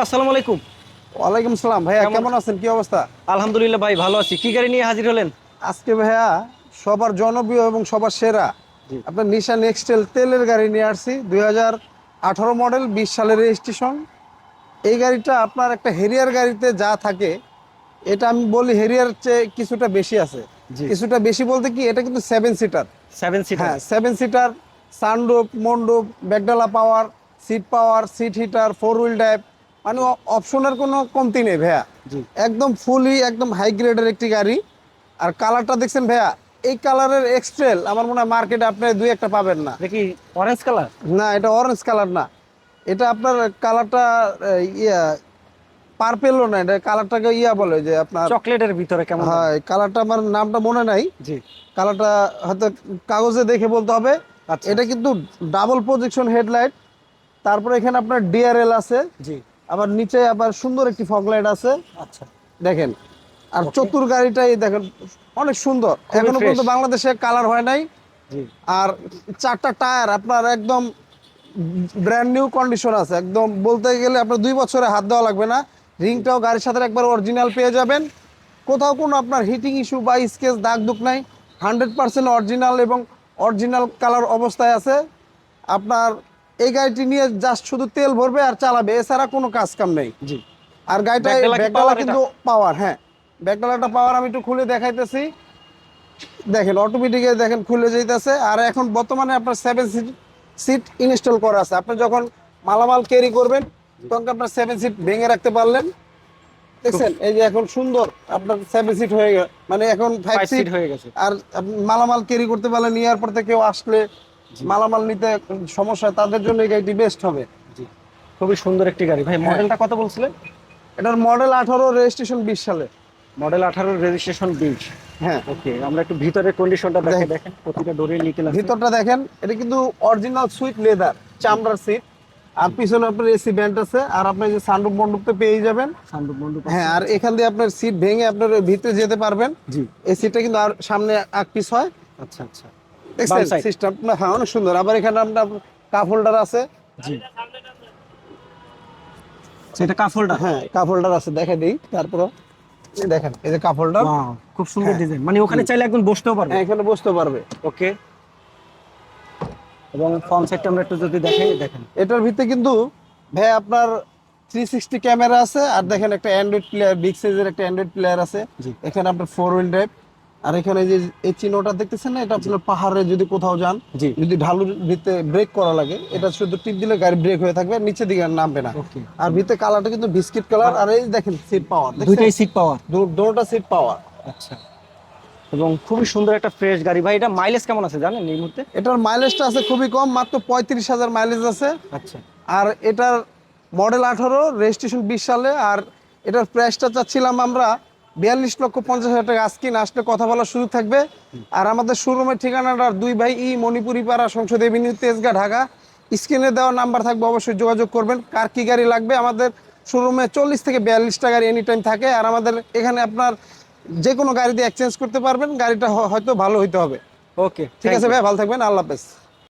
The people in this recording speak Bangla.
আসসালামু আলাইকুম। ওয়ালাইকুম সালাম ভাইয়া, কেমন আছেন? কি অবস্থা? আলহামদুলিল্লাহ ভাই, ভালো আছি। কি গাড়ি নিয়ে হাজির হলেন? আজকে ভাইয়া সবার জনপ্রিয় এবং সবার সেরা জি আপনার নিশান এক্সটেল তেলের গাড়ি নিয়ে আসছি। 2018 মডেল, 20 সালের রেজিস্ট্রেশন। এই গাড়িটা আপনার একটা হেরিয়ার গাড়িতে যা থাকে, এটা আমি বলি হেরিয়ার চেয়ে কিছুটা বেশি আছে। জি কিছুটা বেশি বলতে কি, এটা কিন্তু 7 সিটার। 7 সিটার। হ্যাঁ, 7 সিটার। সানরুফ, মন্ডুপ, ব্যাকডালা পাওয়ার, সিট হিটার, 4 হুইল ড্রাইভ, মানে অপশনের কোনো কমতি নেই ভাইয়া। জি একদম ফুলি একদম হাই গ্রেডের একটি গাড়ি। আর কালারটা দেখছেন ভাইয়া, এই কালারের এক্সট্রেল আমার মনে হয় মার্কেটে আপনি দুই একটা পাবেন না। দেখি অরেঞ্জ কালার। না, এটা অরেঞ্জ কালার না। এটা আপনার কালারটা ইয়া পার্পেলও না, এটা কালারটাকে ইয়া বলে যে আপনার। চকলেটের ভিতরে কেমন জানি। হয়, কালারটা আমার নামটা মনে নাই। জি কালারটা হয়তো কাগজে দেখে বলতে হবে। আচ্ছা এটা কিন্তু ডাবল প্রজেকশন হেডলাইট। তারপরে এখানে আপনার ডিআরএল আছে। জি আবার নিচে আবার সুন্দর একটি ফগ লাইট আছে। আচ্ছা। দেখেন। আর ওকে, চতুর গাড়িটাই দেখেন, অনেক সুন্দর। খুবই এখনো ফ্রেশ। পর্যন্ত বাংলাদেশে কালার হয় নাই। জি আর চারটা টায়ার আপনার একদম ব্র্যান্ড নিউ কন্ডিশন আছে। একদম বলতে গেলে আপনার 2 বছরে হাত দেওয়া লাগবে না। রিংটাও গাড়ির সাথে একবার অরিজিনাল পেয়ে যাবেন। কোথাও কোনো আপনার হিটিং ইস্যু বা স্কেচ দাগ দুক নাই। 100% অরিজিনাল এবং অরিজিনাল কালার অবস্থায় আছে। আপনার এই গাড়িটি নিয়ে জাস্ট শুধু তেল ভরবে আর চালাবে, এছাড়া কোনো কাজ কাম নেই। জি। আর গাড়িটায় ব্যাকডালা কি ব্যাকডালা পাওয়ার এটা? কিন্তু পাওয়ার, হ্যাঁ। ব্যাকডালাটা পাওয়ার, আমি একটু খুলে দেখাইতেছি। দেখেন অটোমেটিকে দেখেন খুলে যাইতেছে। আর এখন বর্তমানে আপনার 7 সিট ইনস্টল করা আছে। আপনি যখন মালামাল ক্যারি করবেন তখন আপনার 7 সিট ভেঙে রাখতে পারলেন। খুব দেখছেন, এই যে এখন সুন্দর আপনার 7 সিট হয়ে গেল, মানে এখন ফাইভ 5 সিট সিট হয়ে গেছে। আর আপনি মালামাল ক্যারি করতে পারলেন। এয়ারপোর্ট থেকে কেউ আসলে জি মালামাল নিতে সমস্যা, তাদের জন্য এই গাড়িটি বেস্ট হবে। জি। খুবই সুন্দর একটি গাড়ি ভাই। হ্যাঁ, মডেলটা কত বলছিলেন? এটার মডেল 18, রেজিস্ট্রেশন 20 সালে। Model 18, registration 20। হ্যাঁ, ওকে, আমরা একটু ভিতরের কন্ডিশনটা দেখে দেখ দেখেন। প্রতিটা ডোরে নিকেল আছে। ভিতরটা দেখেন, এটা কিন্তু অরিজিনাল সুইট লেদার চামড়ার সিট। আর পিছনে আপনার এসি ব্যান্ড আছে। আর আপনি যে সানরুফ মন্ডপ তো পেয়ে যাবেন। সানরুফ মন্ডপ আছে। হ্যাঁ, আর এখান দিয়ে আপনার সিট ভেঙে আপনার ভিতরে যেতে পারবেন। জি এই সিটটা কিন্তু আর সামনে এক পিস হয়। আচ্ছা আচ্ছা। বাম দেখছেন সাইড। সিস্টেম, হ্যাঁ অনেক সুন্দর। আবার এখানে আপনার কাপ হোল্ডার আছে। জি, সেটা কাপ হোল্ডার। হ্যাঁ, কাপ হোল্ডার আছে, দেখে দিই তারপর। দেখেন এই যে কাপ হোল্ডার। ওয়াও, খুব সুন্দর হ্যাঁ, ডিজাইন। মানে ওখানে চাইলে একদম বসতেও পারবে। হ্যাঁ, এখানে বসতে পারবে। ওকে। এবং ফ্রন্ট সাইডটা আমরা একটু যদি দেখাই, দেখেন। এটার ভিতরে কিন্তু ভাই আপনার 360 ক্যামেরা আছে। আর দেখেন একটা অ্যান্ড্রয়েড প্লেয়ার, বিগ সাইজের একটা অ্যান্ড্রয়েড প্লেয়ার আছে। জি এখানে আপনার 4 হুইল ড্রাইভ। আর এখানে যে এই চিহ্নটা দেখতেছেন না, এটা আপনার পাহাড়ে যদি কোথাও যান, জি। যদি ঢালুর ভিতরে ব্রেক করা লাগে, এটা শুধু টিপ দিলে গাড়ি ব্রেক হয়ে থাকবে, নিচের দিকে আর নামবে না। ওকে। আর ভিতরে কালারটা কিন্তু বিস্কিট কালার। আর এই দেখেন সিট পাওয়ার, দুইটাই সিট পাওয়ার। দুটোটা সিট পাওয়ার। আচ্ছা। এবং খুবই সুন্দর একটা ফ্রেশ গাড়ি ভাই। এটা মাইলেজ কেমন আছে জানেন এই মুহূর্তে? এটার মাইলেজটা আছে খুবই কম, মাত্র 35,000 মাইলেজ আছে। আচ্ছা আর এটার মডেল 18, রেজিস্ট্রেশন 20 সালে। আর এটার প্রাইসটা চাচ্ছিলাম আমরা 42,50,000 টাকা। আজকে না আসলে কথা বলার সুযোগ থাকবে। আর আমাদের শোরুমের ঠিকানাটা 2 বাই ই মণিপুরি পাড়া, সংসদ এভিনিউ, তেজগাঁ, ঢাকা। স্ক্রিনে দেওয়া নাম্বার থাকবে, অবশ্যই যোগাযোগ করবেন। কার কি গাড়ি লাগবে, আমাদের শোরুমে 40 থেকে 42টা গাড়ি এনি টাইম থাকে। আর আমাদের এখানে আপনার যে কোনো গাড়ি দিয়ে এক্সচেঞ্জ করতে পারবেন। গাড়িটা হয়তো ভালো হইতে হবে। ওকে, ঠিক আছে ভাই, ভালো থাকবেন, আল্লাহ হাফেজ।